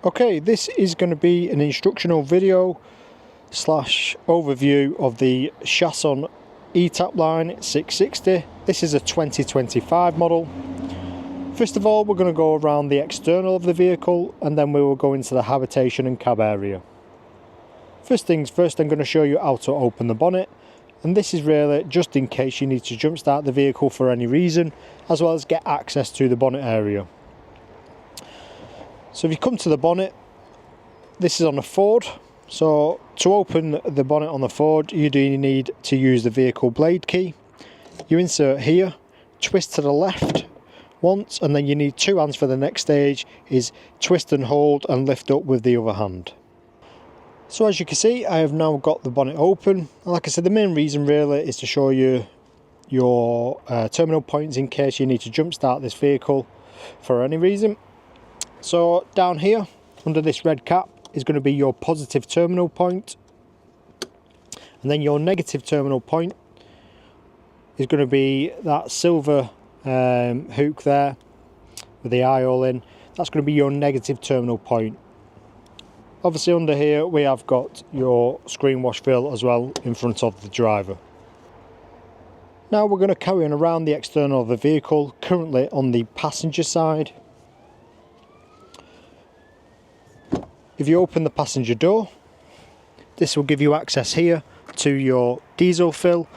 Okay, this is going to be an instructional video slash overview of the Chausson Etape line 660. This is a 2025 model. First of all, we're going to go around the external of the vehicle and then we will go into the habitation and cab area. First things first, I'm going to show you how to open the bonnet, and this is really just in case you need to jump start the vehicle for any reason, as well as get access to the bonnet area. So if you come to the bonnet, this is on a Ford. So to open the bonnet on the Ford, you do need to use the vehicle blade key. You insert here, twist to the left once, and then you need two hands for the next stage, is twist and hold and lift up with the other hand. So as you can see, I have now got the bonnet open. And like I said, the main reason really is to show you your terminal points in case you need to jump start this vehicle for any reason. So down here, under this red cap, is going to be your positive terminal point. And then your negative terminal point is going to be that silver hook there with the eye hole in. That's going to be your negative terminal point. Obviously under here we have got your screen wash fill as well in front of the driver. Now we're going to carry on around the external of the vehicle, currently on the passenger side. If you open the passenger door, this will give you access here to your diesel fill,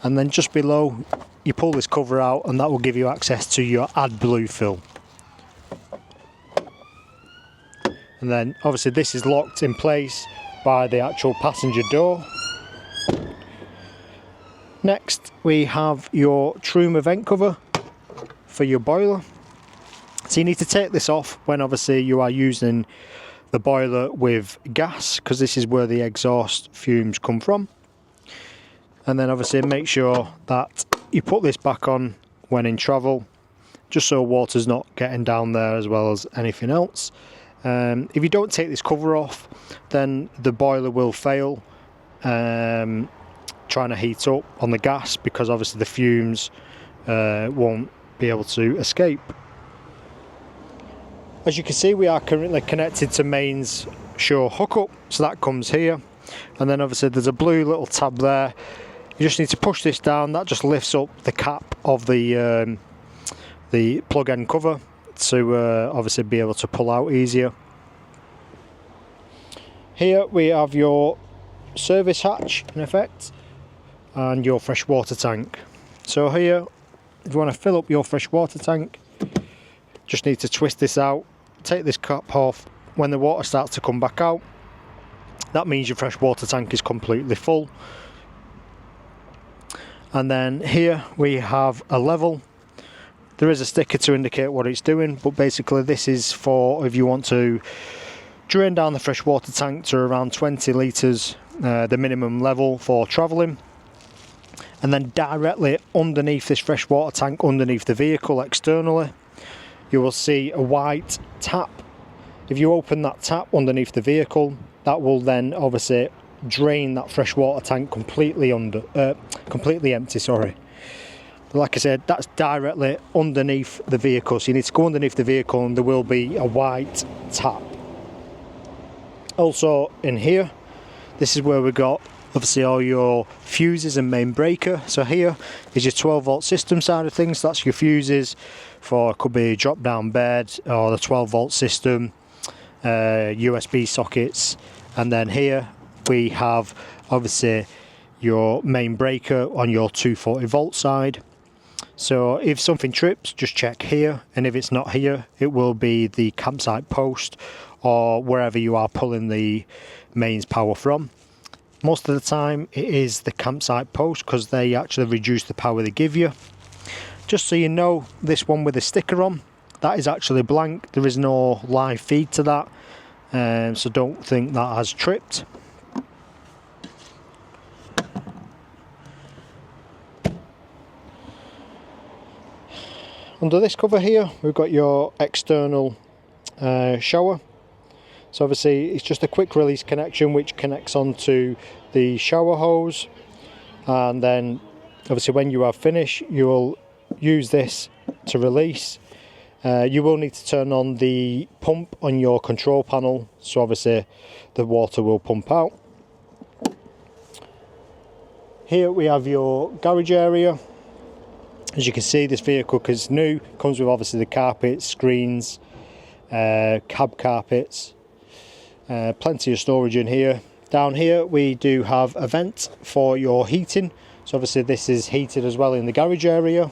and then just below you pull this cover out and that will give you access to your AdBlue fill. And then obviously this is locked in place by the actual passenger door. Next we have your Truma vent cover for your boiler. So you need to take this off when obviously you are using the boiler with gas, because this is where the exhaust fumes come from. And then obviously make sure that you put this back on when in travel, just so water's not getting down there as well as anything else. If you don't take this cover off, then the boiler will fail trying to heat up on the gas, because obviously the fumes won't be able to escape. As you can see, we are currently connected to mains shore hookup, so that comes here, and then obviously there's a blue little tab there. You just need to push this down, that just lifts up the cap of the plug end cover to obviously be able to pull out easier. Here we have your service hatch in effect and your freshwater tank. So here, if you want to fill up your freshwater tank, just need to twist this out, take this cap off. When the water starts to come back out, that means your freshwater tank is completely full. And then here we have a level. There is a sticker to indicate what it's doing, but basically this is for if you want to drain down the freshwater tank to around 20 litres, the minimum level for travelling. And then directly underneath this freshwater tank, underneath the vehicle externally, you will see a white tap. If you open that tap underneath the vehicle, that will then obviously drain that freshwater tank completely empty, sorry. But like I said, that's directly underneath the vehicle, so you need to go underneath the vehicle and there will be a white tap. Also in here, this is where we got obviously all your fuses and main breaker. So here is your 12 volt system side of things. That's your fuses for, could be drop down bed or the 12 volt system, USB sockets. And then here we have obviously your main breaker on your 240 volt side. So if something trips, just check here, and if it's not here, it will be the campsite post or wherever you are pulling the mains power from. Most of the time it is the campsite post, because they actually reduce the power they give you. Just so you know, this one with the sticker on, that is actually blank. There is no live feed to that, so don't think that has tripped. Under this cover here, we've got your external shower. So obviously it's just a quick release connection which connects onto the shower hose, and then obviously when you are finished you will use this to release, You will need to turn on the pump on your control panel, so obviously the water will pump out. Here we have your garage area. As you can see, this vehicle is new, comes with obviously the carpets, screens, cab carpets, plenty of storage in here. Down here we do have a vent for your heating, so obviously this is heated as well in the garage area.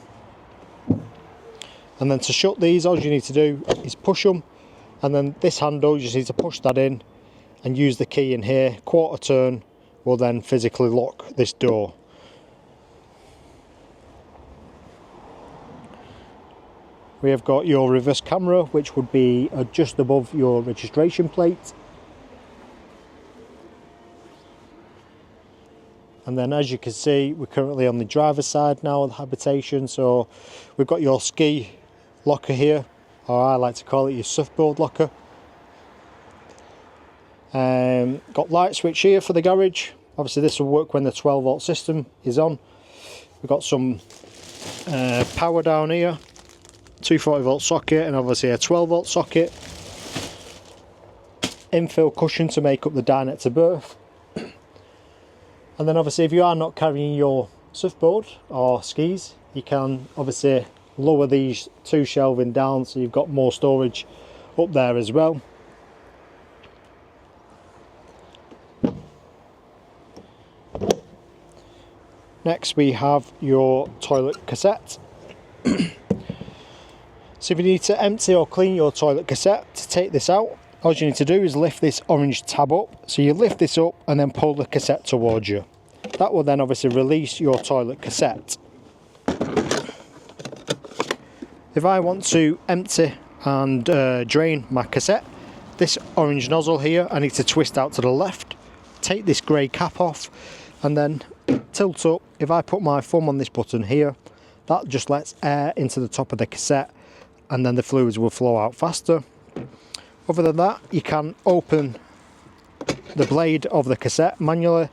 And then to shut these, all you need to do is push them, and then this handle, you just need to push that in and use the key in here. Quarter turn will then physically lock this door. We have got your reverse camera, which would be just above your registration plate. And then as you can see, we're currently on the driver's side now of the Habitation, so we've got your ski locker here, or I like to call it your surfboard locker. Got light switch here for the garage. Obviously this will work when the 12 volt system is on. We've got some power down here, 240 volt socket, and obviously a 12 volt socket. Infill cushion to make up the dinette to berth. And then obviously if you are not carrying your surfboard or skis, you can obviously lower these two shelving down, so you've got more storage up there as well. Next we have your toilet cassette. So if you need to empty or clean your toilet cassette, to take this out, all you need to do is lift this orange tab up. So you lift this up and then pull the cassette towards you. That will then obviously release your toilet cassette. If I want to empty and drain my cassette, this orange nozzle here, I need to twist out to the left, take this grey cap off, and then tilt up. If I put my thumb on this button here, that just lets air into the top of the cassette, and then the fluids will flow out faster. Other than that, you can open the blade of the cassette manually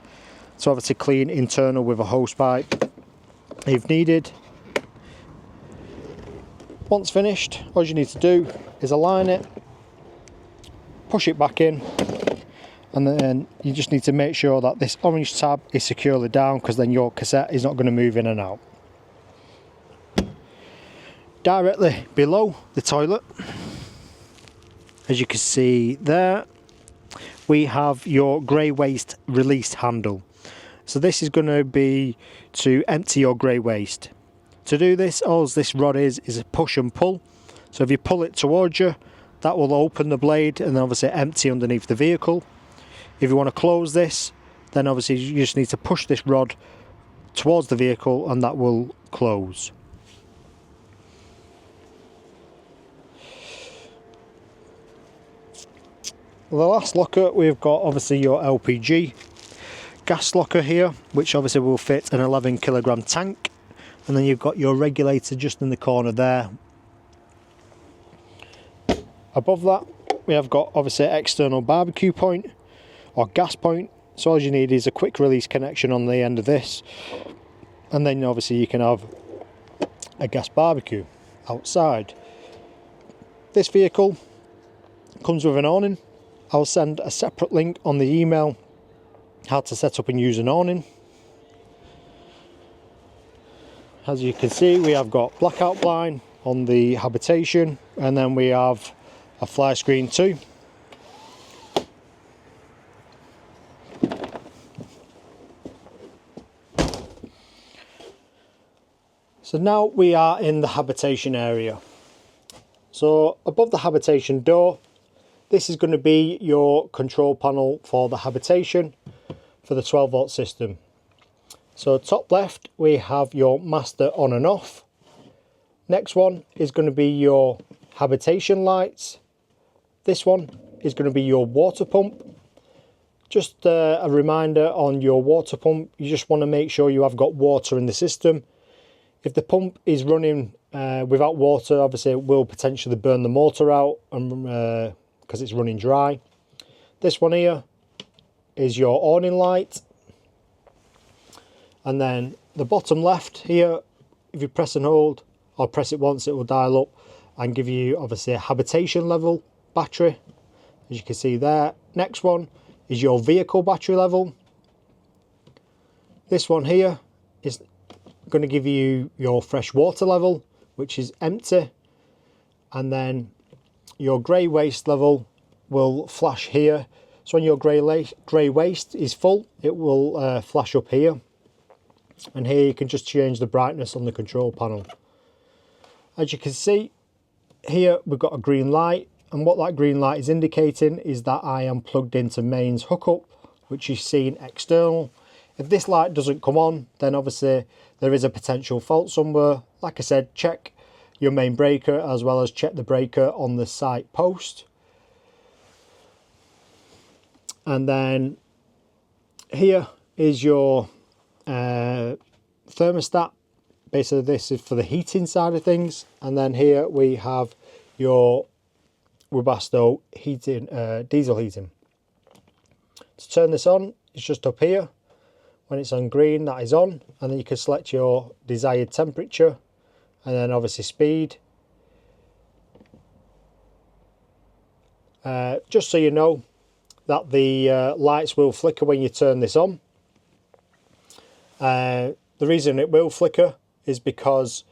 to obviously clean internal with a hose pipe if needed. Once finished, all you need to do is align it, push it back in, and then you just need to make sure that this orange tab is securely down, because then your cassette is not going to move in and out. Directly below the toilet, as you can see there, we have your grey waste release handle. So this is going to be to empty your grey waste. To do this, all this rod is a push and pull. So if you pull it towards you, that will open the blade and obviously empty underneath the vehicle. If you want to close this, then obviously you just need to push this rod towards the vehicle and that will close. The last locker, we've got obviously your LPG gas locker here, which obviously will fit an 11 kilogram tank, and then you've got your regulator just in the corner there. Above that we have got obviously external barbecue point or gas point, so all you need is a quick release connection on the end of this, and then obviously you can have a gas barbecue outside. This vehicle comes with an awning. I'll send a separate link on the email how to set up and use an awning. As you can see, we have got blackout blind on the Habitation, and then we have a fly screen too. So now we are in the Habitation area. So above the Habitation door, this is going to be your control panel for the Habitation for the 12 volt system. So top left we have your master on and off. Next one is going to be your Habitation lights. This one is going to be your water pump. Just a reminder on your water pump, you just want to make sure you have got water in the system. If the pump is running without water, obviously it will potentially burn the motor out because it's running dry. This one here is your awning light, and then the bottom left here, if you press and hold or press it once, it will dial up and give you obviously a habitation level battery, as you can see there. Next one is your vehicle battery level. This one here is going to give you your fresh water level, which is empty, and then your grey waste level will flash here. So when your grey waste is full, it will flash up here, and here you can just change the brightness on the control panel. As you can see here, we've got a green light, and what that green light is indicating is that I am plugged into mains hookup, which is seen external. If this light doesn't come on, then obviously there is a potential fault somewhere. Like I said, check your main breaker as well as check the breaker on the site post. And then here is your thermostat. Basically this is for the heating side of things, and then here we have your Webasto heating, diesel heating. To turn this on, it's just up here. When it's on green, that is on, and then you can select your desired temperature and then obviously speed. Just so you know that the lights will flicker when you turn this on. The reason it will flicker is because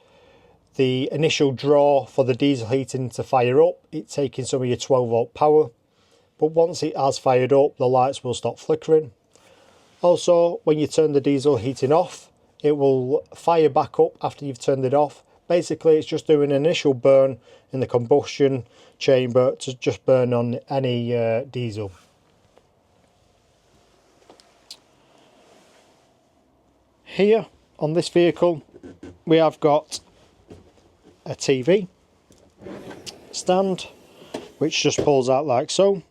the initial draw for the diesel heating to fire up, it's taking some of your 12 volt power, but once it has fired up, the lights will stop flickering. Also, when you turn the diesel heating off, it will fire back up after you've turned it off. Basically, it's just doing an initial burn in the combustion chamber to just burn on any diesel. Here on this vehicle, we have got a TV stand, which just pulls out like so.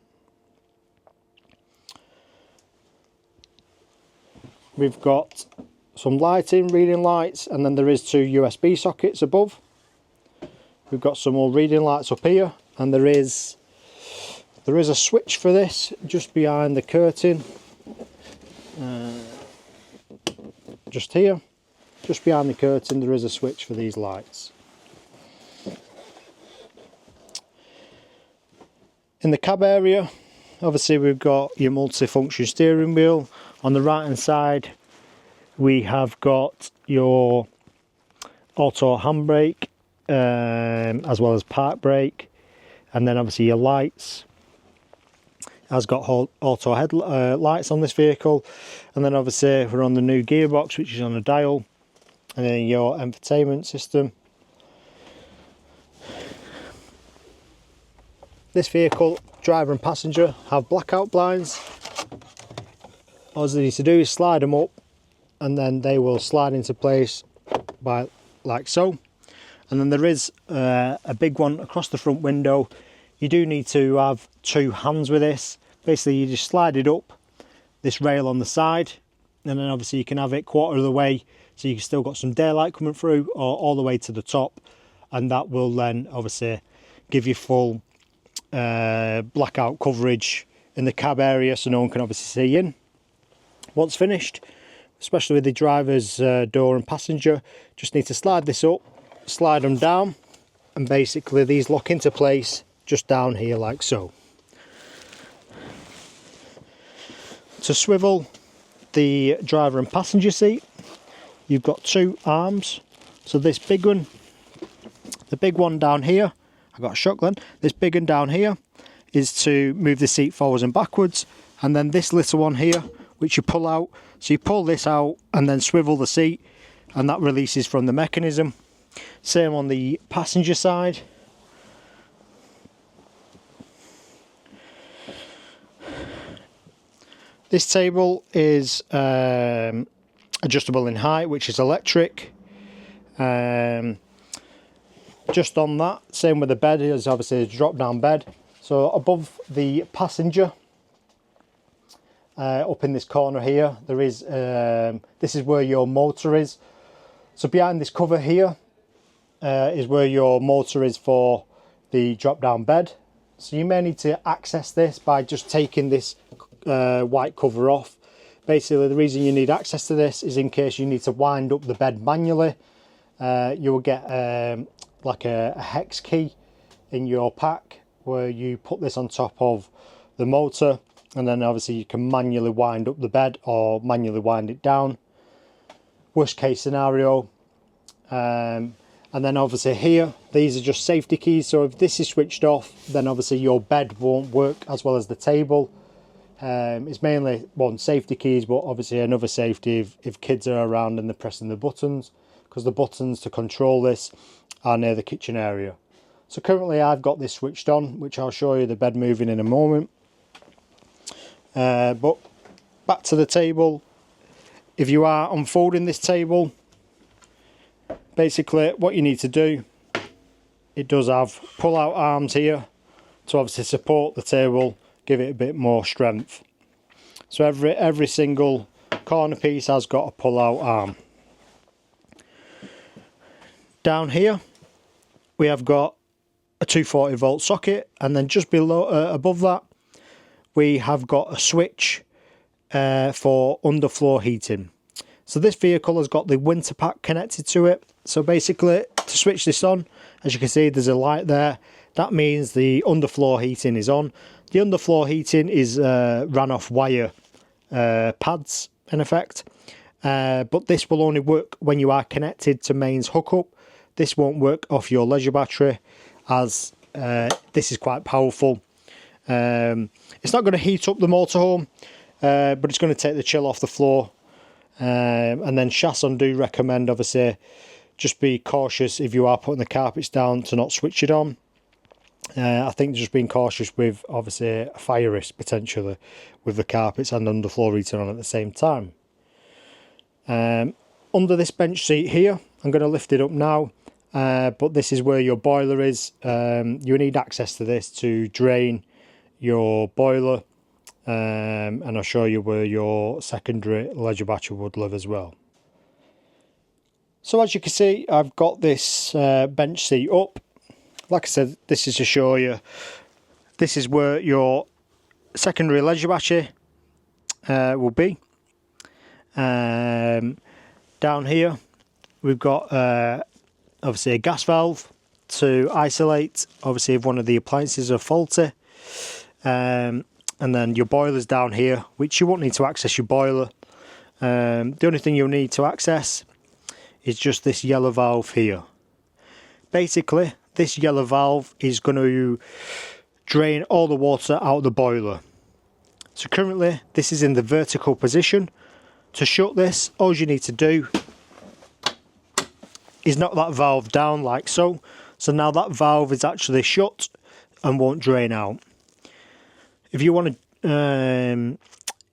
We've got some lighting, reading lights, and then there is 2 USB sockets above. We've got some more reading lights up here, and there is a switch for this just behind the curtain. Just here, just behind the curtain, there is a switch for these lights. In the cab area, obviously we've got your multi-function steering wheel. On the right hand side we have got your auto handbrake, as well as park brake, and then obviously your lights. It has got auto headlights on this vehicle, and then obviously we're on the new gearbox, which is on a dial, and then your entertainment system. This vehicle, driver and passenger, have blackout blinds. All you need to do is slide them up, and then they will slide into place by like so. And then there is a big one across the front window. You do need to have 2 hands with this. Basically you just slide it up this rail on the side, and then obviously you can have it quarter of the way, so you can still got some daylight coming through, or all the way to the top, and that will then obviously give you full blackout coverage in the cab area, so no one can obviously see in. Once finished, especially with the driver's door and passenger, just need to slide this up, slide them down, and basically these lock into place just down here like so. To swivel the driver and passenger seat, you've got 2 arms. So this big one, the big one down here, I've got a shotgun, this big one down here is to move the seat forwards and backwards, and then this little one here, which you pull out. So you pull this out and then swivel the seat, and that releases from the mechanism. Same on the passenger side. This table is adjustable in height, which is electric. Just on that, same with the bed, is obviously a drop down bed. So above the passenger, up in this corner here, there is this is where your motor is. So behind this cover here is where your motor is for the drop down bed. So you may need to access this by just taking this white cover off. Basically the reason you need access to this is in case you need to wind up the bed manually. You will get like a hex key in your pack where you put this on top of the motor, and then obviously you can manually wind up the bed or manually wind it down, worst case scenario. And then obviously here, these are just safety keys, so if this is switched off, then obviously your bed won't work as well as the table. It's mainly one, safety keys, but obviously another safety if kids are around and they're pressing the buttons, because the buttons to control this are near the kitchen area. So currently I've got this switched on, which I'll show you the bed moving in a moment. But back to the table. If you are unfolding this table, basically what you need to do, it does have pull out arms here to obviously support the table, give it a bit more strength. So every single corner piece has got a pull out arm. Down here we have got a 240 volt socket, and then just below above that we have got a switch for underfloor heating. So this vehicle has got the winter pack connected to it. So basically, to switch this on, as you can see there's a light there, that means the underfloor heating is on. The underfloor heating is ran off wire pads in effect, but this will only work when you are connected to mains hookup. This won't work off your leisure battery, as this is quite powerful. It's not going to heat up the motorhome, but it's going to take the chill off the floor. And then Chausson do recommend, obviously, just be cautious if you are putting the carpets down to not switch it on. I think just being cautious with obviously a fire risk potentially with the carpets and underfloor heating on at the same time. Under this bench seat here, I'm going to lift it up now, but this is where your boiler is. You need access to this to drain your boiler, and I'll show you where your secondary leisure battery would live as well. So as you can see, I've got this bench seat up. Like I said, this is to show you, this is where your secondary leisure battery will be. Down here we've got obviously a gas valve to isolate obviously if one of the appliances are faulty, and then your boiler's down here, which you won't need to access your boiler. The only thing you'll need to access is just this yellow valve here. Basically this yellow valve is going to drain all the water out of the boiler. So currently this is in the vertical position. To shut this, all you need to do is knock that valve down like so. So now that valve is actually shut and won't drain out. If you want to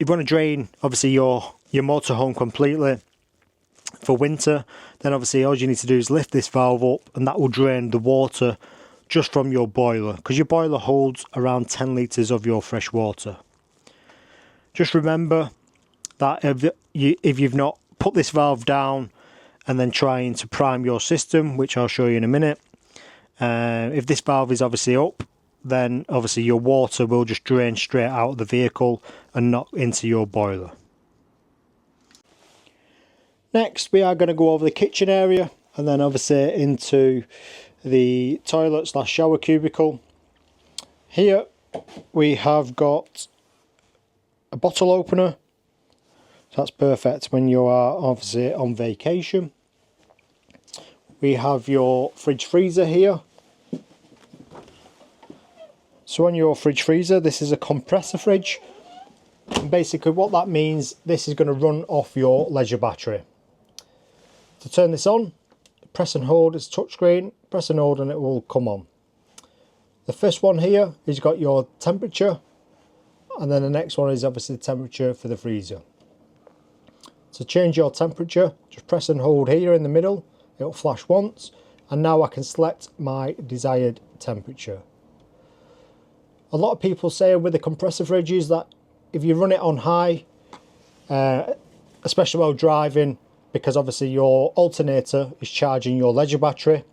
drain obviously your motorhome completely for winter, then obviously all you need to do is lift this valve up, and that will drain the water just from your boiler, because your boiler holds around 10 litres of your fresh water. Just remember that if you've not put this valve down and then trying to prime your system, which I'll show you in a minute, if this valve is obviously up, then obviously your water will just drain straight out of the vehicle and not into your boiler. Next we are going to go over the kitchen area and then obviously into the toilet / shower cubicle. Here we have got a bottle opener, so that's perfect when you are obviously on vacation. We have your fridge freezer here. So on your fridge freezer, this is a compressor fridge, and basically what that means, this is going to run off your leisure battery. To turn this on, press and hold, it's touchscreen, press and hold and it will come on. The first one here is got your temperature, and then the next one is obviously the temperature for the freezer. To change your temperature, just press and hold here in the middle, it'll flash once, and now I can select my desired temperature. A lot of people say with the compressor fridges that if you run it on high, especially while driving, because obviously your alternator is charging your leisure battery,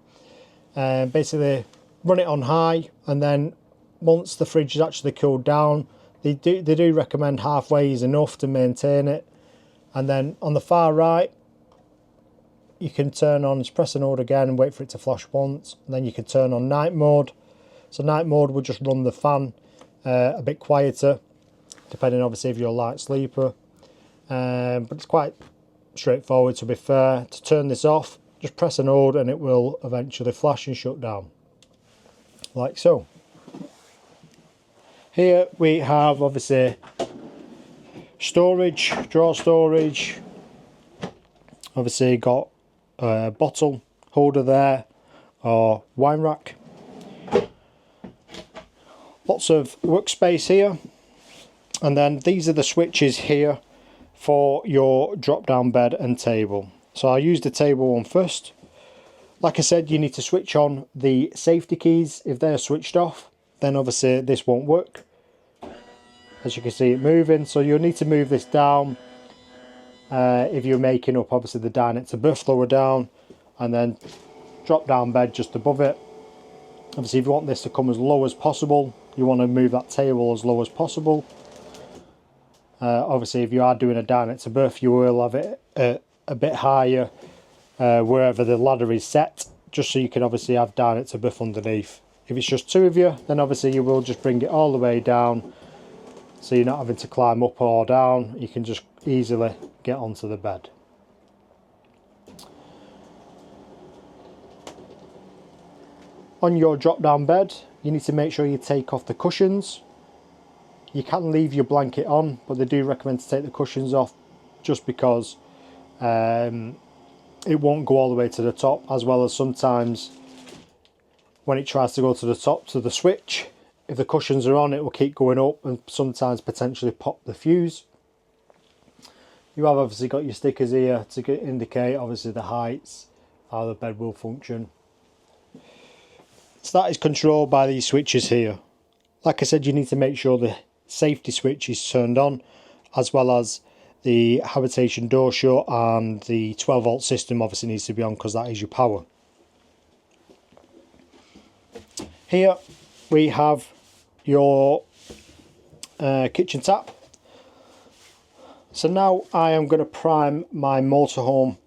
basically run it on high, and then once the fridge is actually cooled down, they do recommend halfway is enough to maintain it. And then on the far right, you can turn on, just press and hold again and wait for it to flash once, and then you can turn on night mode, So night mode will just run the fan a bit quieter, depending obviously if you're a light sleeper. But it's quite straightforward, to be fair. To turn this off, just press and hold and it will eventually flash and shut down, like so. Here we have obviously storage, drawer storage. Obviously got a bottle holder there, or wine rack. Lots of workspace here. And then these are the switches here for your drop down bed and table. So I'll use the table one first. Like I said, you need to switch on the safety keys. If they're switched off, then obviously this won't work. As you can see it moving, so you'll need to move this down if you're making up obviously the dinette to berth lower down, and then drop down bed just above it. Obviously if you want this to come as low as possible, you want to move that table as low as possible. Obviously if you are doing a dinette to berth, you will have it a bit higher wherever the ladder is set, just so you can obviously have dinette to berth underneath. If it's just two of you, then obviously you will just bring it all the way down, so you're not having to climb up or down. You can just easily get onto the bed. On your drop down bed, you need to make sure you take off the cushions. You can leave your blanket on, but they do recommend to take the cushions off, just because it won't go all the way to the top, as well as sometimes when it tries to go to the top to the switch, if the cushions are on, it will keep going up and sometimes potentially pop the fuse. You have obviously got your stickers here to indicate obviously the heights, how the bed will function. So that is controlled by these switches here. Like I said, you need to make sure the safety switch is turned on, as well as the Habitation door shut, and the 12 volt system obviously needs to be on, because that is your power. Here we have your kitchen tap. So now I am going to prime my motorhome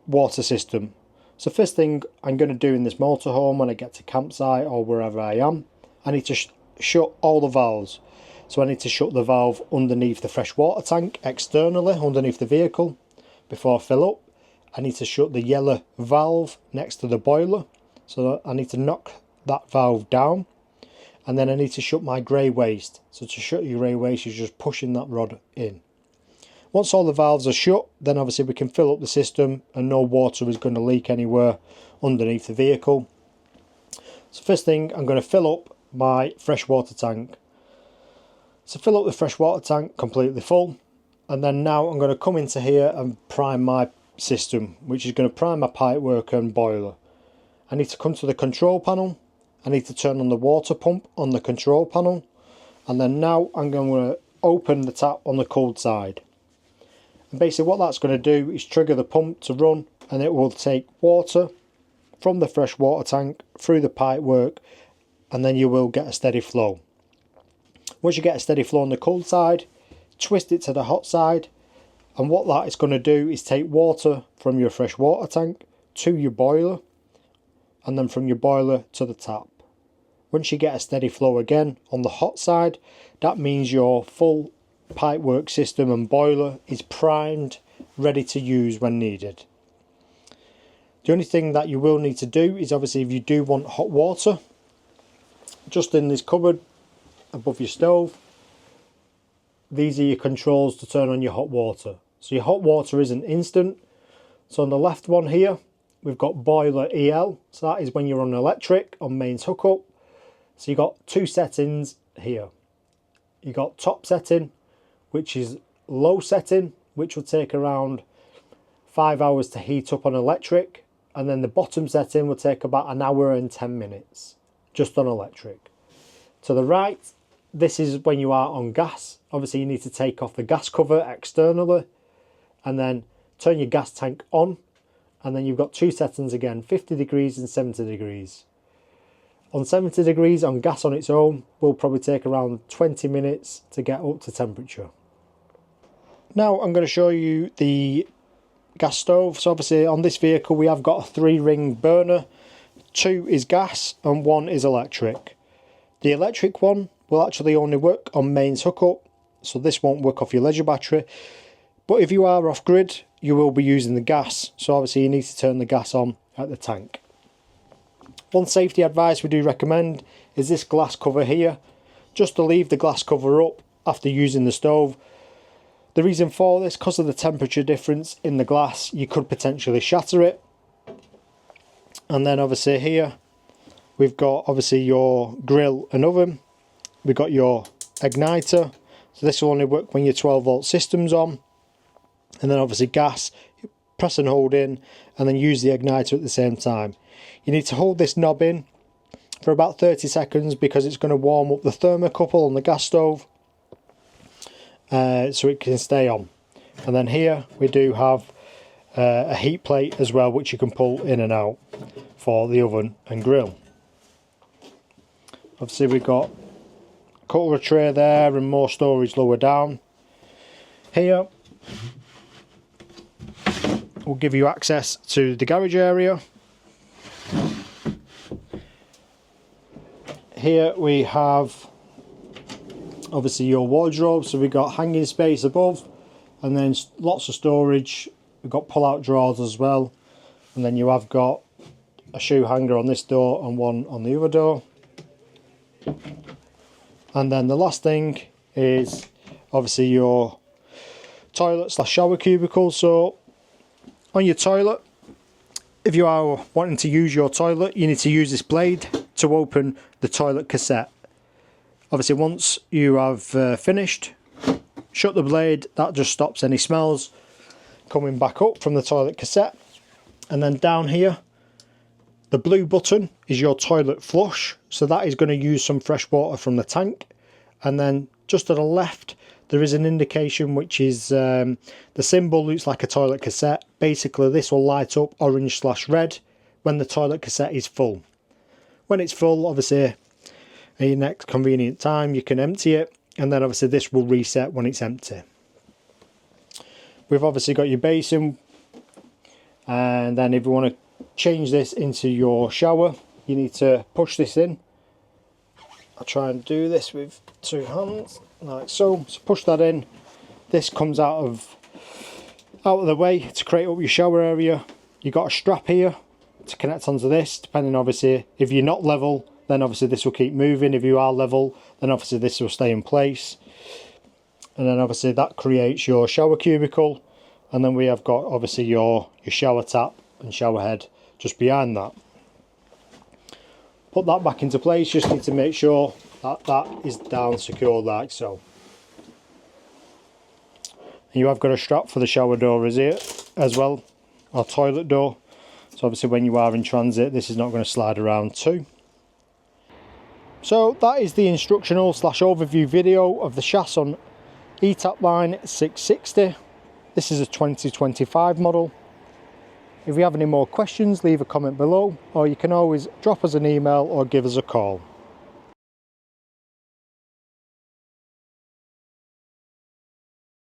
water system. So first thing I'm going to do in this motorhome, when I get to campsite or wherever I am, I need to shut all the valves. So I need to shut the valve underneath the fresh water tank externally, underneath the vehicle, before I fill up. I need to shut the yellow valve next to the boiler. So I need to knock that valve down. And then I need to shut my grey waste. So to shut your grey waste, you're just pushing that rod in. Once all the valves are shut, then obviously we can fill up the system and no water is going to leak anywhere underneath the vehicle. So first thing, I'm going to fill up my freshwater tank. So fill up the freshwater tank completely full, and then now I'm going to come into here and prime my system, which is going to prime my pipework and boiler. I need to come to the control panel. I need to turn on the water pump on the control panel, and then now I'm going to open the tap on the cold side. And basically what that's going to do is trigger the pump to run, and it will take water from the fresh water tank through the pipework, and then you will get a steady flow. Once you get a steady flow on the cold side, twist it to the hot side, and what that is going to do is take water from your fresh water tank to your boiler, and then from your boiler to the tap. Once you get a steady flow again on the hot side, that means your full pipework system and boiler is primed, ready to use when needed. The only thing that you will need to do is obviously if you do want hot water, just in this cupboard above your stove, these are your controls to turn on your hot water. So your hot water isn't instant. So on the left one here, we've got boiler EL, so that is when you're on electric, on mains hookup. So you've got two settings here. You've got top setting, which is low setting, which will take around 5 hours to heat up on electric, and then the bottom setting will take about 1 hour and 10 minutes, just on electric. To the right, this is when you are on gas. Obviously you need to take off the gas cover externally, and then turn your gas tank on, and then you've got two settings again, 50 degrees and 70 degrees. On 70 degrees on gas on its own will probably take around 20 minutes to get up to temperature. Now I'm going to show you the gas stove. So obviously on this vehicle we have got a 3-ring burner 2 is gas and 1 is electric. The electric one will actually only work on mains hookup, so this won't work off your leisure battery. But if you are off grid, you will be using the gas, so obviously you need to turn the gas on at the tank. One safety advice we do recommend is this glass cover here, just to leave the glass cover up after using the stove. The reason for this, because of the temperature difference in the glass, you could potentially shatter it. And then obviously here we've got obviously your grill and oven. We've got your igniter, so this will only work when your 12 volt system's on. And then obviously gas, press and hold in and then use the igniter at the same time. You need to hold this knob in for about 30 seconds because it's going to warm up the thermocouple on the gas stove, so it can stay on. And then here we do have a heat plate as well, which you can pull in and out for the oven and grill. Obviously we've got a cutlery tray there and more storage lower down. Here will give you access to the garage area. Here we have obviously your wardrobe, so we've got hanging space above and then lots of storage. We've got pull-out drawers as well, and then you have got a shoe hanger on this door and one on the other door. And then the last thing is obviously your toilet / shower cubicle. So on your toilet, if you are wanting to use your toilet, you need to use this blade to open the toilet cassette. Obviously once you have finished, shut the blade. That just stops any smells coming back up from the toilet cassette. And then down here, the blue button is your toilet flush, so that is going to use some fresh water from the tank. And then just to the left there is an indication, which is the symbol looks like a toilet cassette. Basically this will light up orange / red when the toilet cassette is full. When it's full, obviously at your next convenient time you can empty it, and then obviously this will reset when it's empty. We've obviously got your basin, and then if you want to change this into your shower, you need to push this in. I'll try and do this with 2 hands like so. So push that in. This comes out of the way to create up your shower area. You've got a strap here to connect onto this, depending obviously if you're not level, then obviously this will keep moving. If you are level, then obviously this will stay in place. And then obviously that creates your shower cubicle, and then we have got obviously your shower tap and shower head just behind that. Put that back into place. Just need to make sure that that is down secure like so. And you have got a strap for the shower door is here as well, or toilet door, so obviously when you are in transit this is not going to slide around too. So that is the instructional / overview video of the Chausson Etape line 660. This is a 2025 model. If you have any more questions, leave a comment below, or you can always drop us an email or give us a call.